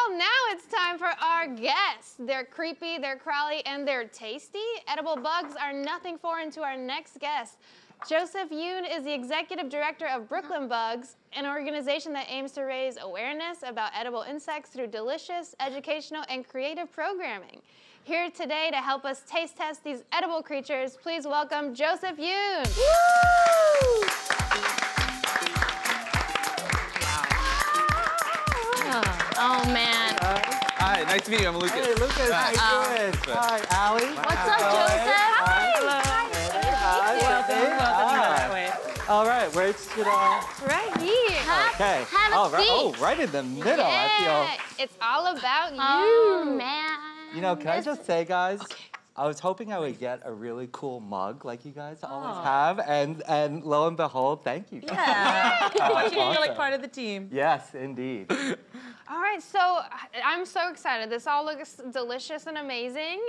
Well, now it's time for our guests. They're creepy, they're crawly, and they're tasty. Edible bugs are nothing foreign to our next guest. Joseph Yoon is the executive director of Brooklyn Bugs, an organization that aims to raise awareness about edible insects through delicious, educational, and creative programming. Here today to help us taste test these edible creatures, please welcome Joseph Yoon. Woo! Oh, man. Hi, nice to meet you. I'm Lucas. Hey, Lucas. How you doing? Hi, Allie. What's up, Joseph? Hi. All right, where should I? Right here. Okay. Have a seat. Oh, right in the middle. Yeah, I it's all about you. Oh, man. feel. You know, can I just say, guys? Okay. I was hoping I would get a really cool mug like you guys always have, and lo and behold, thank you. Yeah. Awesome. You're like part of the team. Yes, indeed. All right, so I'm so excited. This all looks delicious and amazing.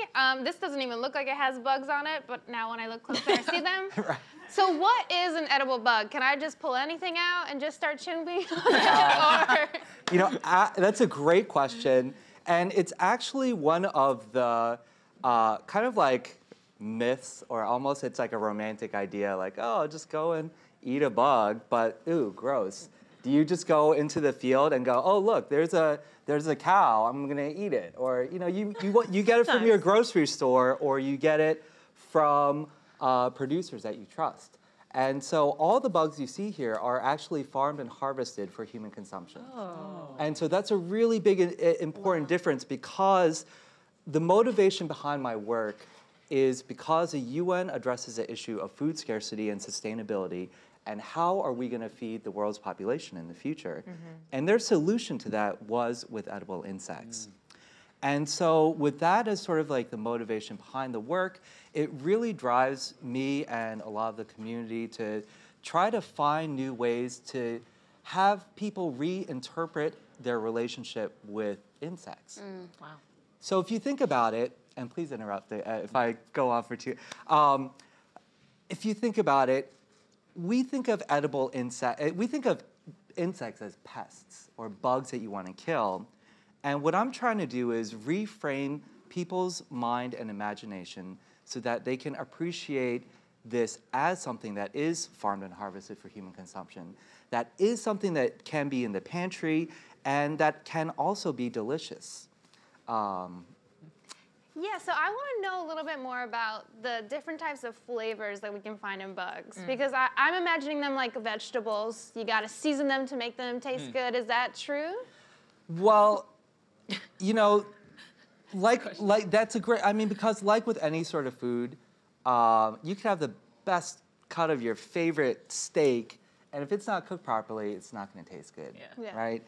This doesn't even look like it has bugs on it, but now when I look closer, I see them. Right. So what is an edible bug? Can I just pull anything out and just start chewing on it? You know, that's a great question, and it's actually one of the kind of like myths, or almost it's like a romantic idea, like, oh, just go and eat a bug, but ooh, gross. Do you just go into the field and go, oh, look, there's a cow, I'm gonna eat it? Or, you know, you get it from your grocery store, or you get it from producers that you trust. And so all the bugs you see here are actually farmed and harvested for human consumption. Oh. And so that's a really big, important difference, because the motivation behind my work is because the UN addresses the issue of food scarcity and sustainability, and how are we going to feed the world's population in the future? Mm-hmm. And their solution to that was with edible insects. And so with that as sort of like the motivation behind the work, it really drives me and a lot of the community to try to find new ways to have people reinterpret their relationship with insects. Wow. So if you think about it, and please interrupt if I go on for too, if you think about it, we think of edible insects, we think of insects as pests or bugs that you want to kill. And what I'm trying to do is reframe people's mind and imagination so that they can appreciate this as something that is farmed and harvested for human consumption, that is something that can be in the pantry, and that can also be delicious. Yeah, so I want to know a little bit more about the different types of flavors that we can find in bugs, because I'm imagining them like vegetables. You got to season them to make them taste good. Is that true? Well, you know, like that's a great, I mean, because like with any sort of food, you can have the best cut of your favorite steak, and if it's not cooked properly, it's not going to taste good, right?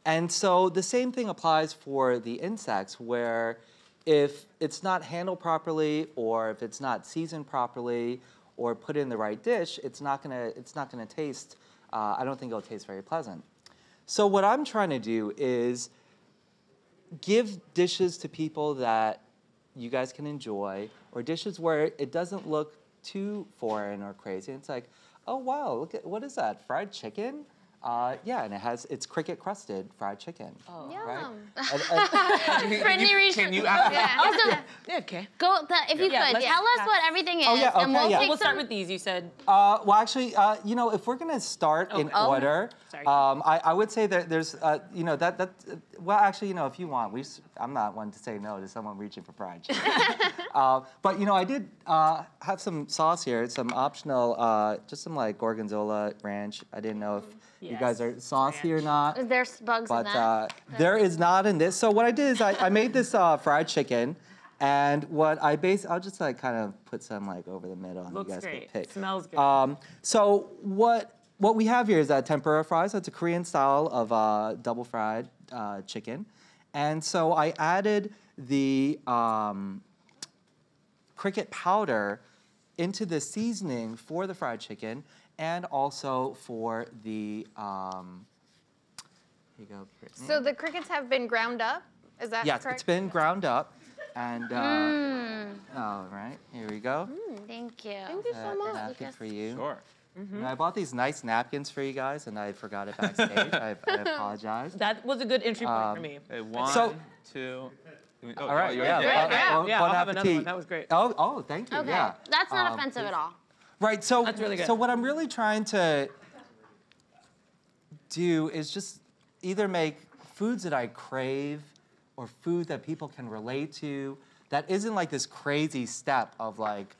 And so the same thing applies for the insects, where if it's not handled properly, or if it's not seasoned properly, or put in the right dish, it's not gonna taste. I don't think it'll taste very pleasant. So what I'm trying to do is give dishes to people that you guys can enjoy, or dishes where it doesn't look too foreign or crazy. It's like, oh wow, look at, what is that? Fried chicken? Yeah, and it's cricket crusted fried chicken. Oh, Yum. Right? Can you ask? Yeah, okay. If you could, tell us what everything is, and we'll take We'll start with these, you said. Well, actually, you know, if we're gonna start in order, I would say that there's, you know, well, actually, you know, if you want, I'm not one to say no to someone reaching for fried chicken. But, you know, I did have some sauce here, some optional, just some like gorgonzola ranch. I didn't know if you guys are saucy or not. Is there bugs in that? There is not in this. So what I did is I made this fried chicken, and what I'll just like kind of put some like over the middle, and Looks you guys great. can pick. Smells good. So what we have here is tempura fries. So it's a Korean style of double fried chicken, and so I added the cricket powder into the seasoning for the fried chicken, and also for the, here you go. So the crickets have been ground up? Is that correct? Yes, it's been ground up. And, all right, here we go. Thank you. Thank you so much. Napkin for you. Sure. And I bought these nice napkins for you guys, and I forgot it backstage. I apologize. That was a good entry point for me. Okay, one, So- two. All right, you're yeah. right. Yeah, Bon I'll have another appetit. one. That was great. Oh, thank you. Okay, Yeah. that's not offensive at all. Right. So That's really good. So what I'm really trying to do is just either make foods that I crave or food that people can relate to that isn't like this crazy step of like,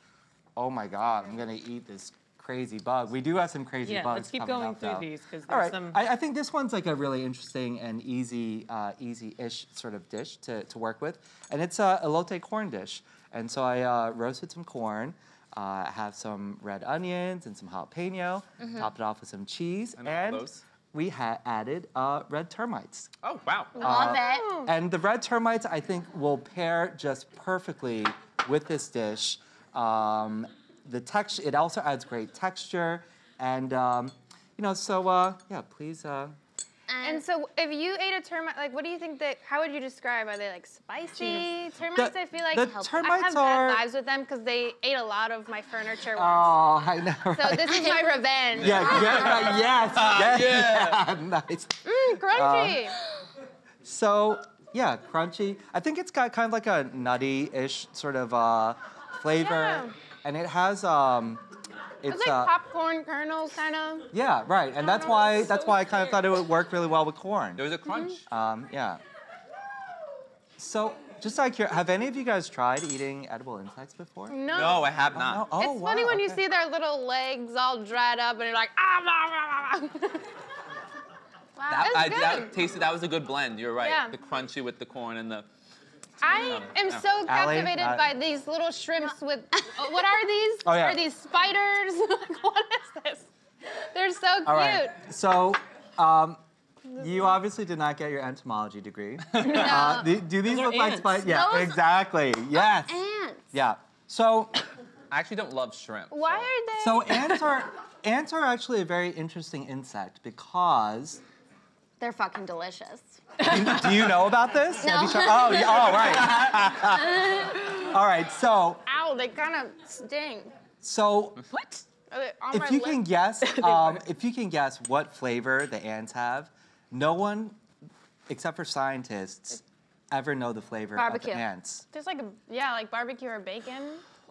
oh my God, I'm gonna eat this crazy bug. We do have some crazy Yeah, bugs let's keep coming going up, through though. these because All there's right, some. I think this one's like a really interesting and easy-ish sort of dish to work with, and it's a elote corn dish. And so I roasted some corn, have some red onions and some jalapeno, topped it off with some cheese, I know all those. we added red termites. Oh, wow. Love it. And the red termites, I think, will pair just perfectly with this dish. The texture, it also adds great texture, and you know, so yeah, please. And so, if you ate a termite, like, what do you think that? How would you describe? Are they like spicy termites? I feel like the I termites have are- bad vibes with them because they ate a lot of my furniture. Once. Oh, I know. So Right? this is my revenge. Yeah, yes, nice. Crunchy. So yeah, crunchy. I think it's got kind of like a nutty-ish sort of flavor, Yeah. and it has It's like popcorn kernels, kind of. yeah, right, and that's why I kind of thought it would work really well with corn. There was a crunch. Yeah. So just out of curiosity, have any of you guys tried eating edible insects before? No. No, I have not. No? Oh, It's funny wow, when you okay. see their little legs all dried up and you're like, ah, blah, blah, blah, blah. Wow, it's good. That was a good blend. You're right. Yeah. The crunchy with the corn and the. I am so Allie, captivated by these little shrimps with, what are these? Oh, yeah. Are these spiders? Like, what is this? They're so cute. All right. So, you obviously did not get your entomology degree. No. Do these Those are look like ants. spiders? Yeah, Those- exactly. Yes. Ants. Yeah. So, I actually don't love shrimp. Why are they? so ants are actually a very interesting insect because. They're fucking delicious. Do you know about this? No. Have you tried? Oh, yeah, oh, right. All right. So, Ow, they kind of sting. What? Are they on if my you lip? can guess, what flavor the ants have, no one, except for scientists, ever know the flavor Barbecue. of the ants. There's like like barbecue or bacon.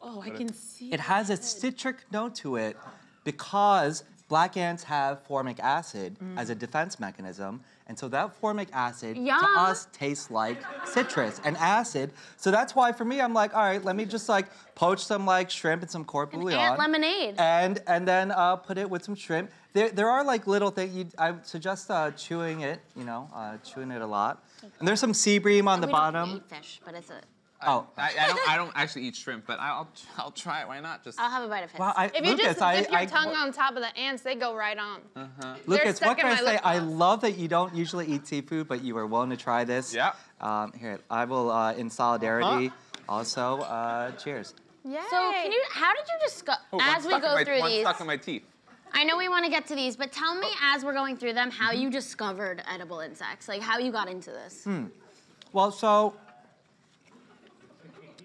Oh, I can see. It has a citric note to it because black ants have formic acid as a defense mechanism. And so that formic acid Yum. to us tastes like citrus and acid. So that's why for me, I'm like, all right, let me just like poach some like shrimp and some court bouillon. Ant lemonade. And then put it with some shrimp. There are like little things, I would suggest chewing it, chewing it a lot. And there's some sea bream on the We bottom. don't eat fish, but it's a. Oh. I don't actually eat shrimp, but I'll try it. Why not? Just. I'll have a bite of fish. Well, If you Lucas, just dip your tongue on top of the ants, they go right on. Lucas, stuck what in can I my say? lip I gloss. love that you don't usually eat seafood, but you were willing to try this. Yeah. Here, I will, in solidarity, also, cheers. Yay. So how did you discuss, Oh, as we go through one's these, stuck in my teeth. I know we want to get to these, but tell me as we're going through them how you discovered edible insects, like how you got into this. Well, so,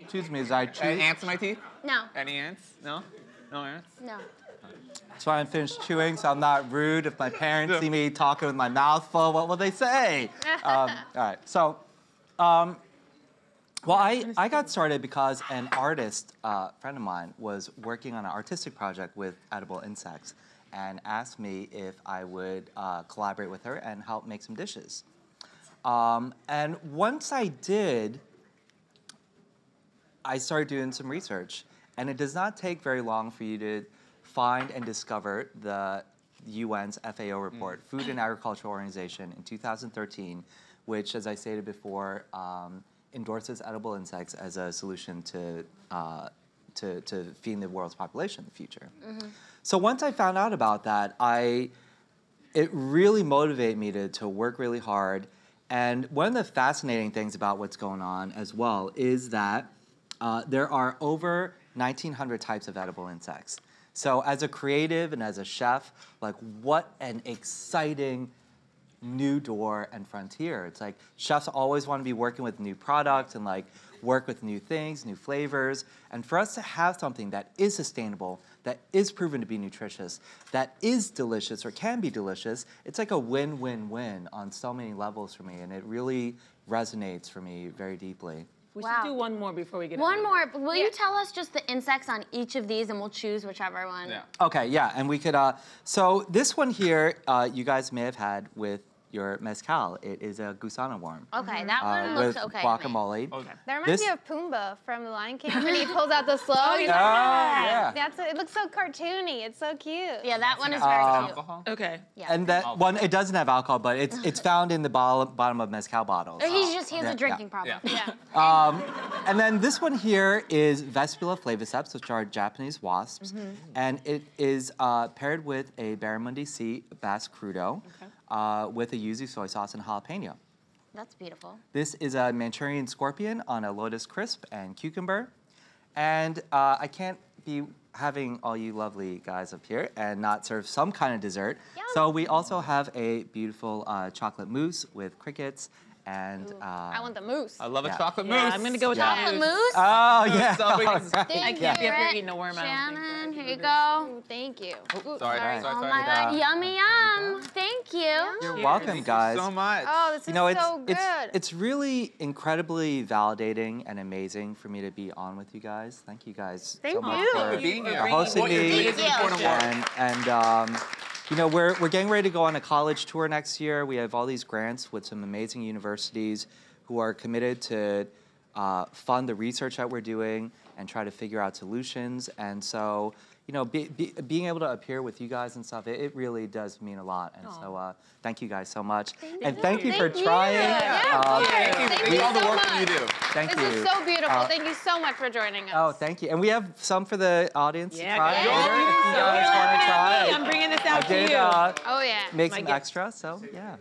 excuse me, as I chew. Any ants in my teeth? No, Any ants? No? No ants? no. So I'm finished chewing, so I'm not rude. If my parents see me talking with my mouth full, what will they say? All right, so, well, I got started because an artist friend of mine was working on an artistic project with edible insects and asked me if I would collaborate with her and help make some dishes. And once I did, I started doing some research. And it does not take very long for you to find and discover the UN's FAO report, Food and Agriculture Organization, in 2013, which, as I stated before, endorses edible insects as a solution to feeding the world's population in the future. So once I found out about that, it really motivated me to work really hard. And one of the fascinating things about what's going on as well is that there are over 1,900 types of edible insects. So as a creative and as a chef, like what an exciting new door and frontier. It's like chefs always want to be working with new products and like work with new things, new flavors. And for us to have something that is sustainable, that is proven to be nutritious, that is delicious or can be delicious, it's like a win-win-win on so many levels for me. And it really resonates for me very deeply. We Wow. should do one more before we get One out. more. But will you tell us just the insects on each of these, and we'll choose whichever one? Yeah. Okay, yeah, and we could, so this one here, you guys may have had with your mezcal. It is a gusano worm. Okay, that one looks with okay. guacamole. Okay. That reminds This- me of Pumbaa from The Lion King when he pulls out the slugs. Oh, yeah. It looks so cartoony. It's so cute. Yeah, that one is very cute. Alcohol? Okay. Yeah. And that one, it doesn't have alcohol, but it's found in the bottom of mezcal bottles. He has Yeah, a drinking problem. Yeah. Yeah. And then this one here is Vespula flaviceps, which are Japanese wasps. And it is paired with a barramundi sea bass crudo with a yuzu soy sauce and jalapeno. That's beautiful. This is a Manchurian scorpion on a lotus crisp and cucumber. And I can't be having all you lovely guys up here and not serve some kind of dessert. Yum. So we also have a beautiful chocolate mousse with crickets and... I want the mousse. I love a Yeah. chocolate Yeah, mousse. I'm gonna go with Yeah. that. Chocolate mousse? Oh, yeah. So we can- all right. Thank I you, can't be up here Rich. eating a worm. I don't Shannon, think here you go. Ooh, thank you. Ooh, Sorry, Sorry. Oh sorry. my God, yummy yum. Thank you. You're Cheers. welcome, Thank you guys. So much. Oh, this is You know, so good. it's really incredibly validating and amazing for me to be on with you guys. Thank you guys Thank so much you. for, For being for here. hosting What you're doing me. is important work. And you know, we're getting ready to go on a college tour next year. We have all these grants with some amazing universities who are committed to fund the research that we're doing and try to figure out solutions. And so, you know, being able to appear with you guys and stuff, it really does mean a lot. And so thank you guys so much. And thank you for Thank you. trying. Yeah, of course. Thank you Thank for you all the so work that you much. do. Thank This you. is so beautiful. Thank you so much for joining us. Oh, thank you. And we have some for the audience to Yeah, try yeah. later if you guys want to try. I'm bringing this out I to did you. Oh, yeah. make My some gift. extra, so yeah.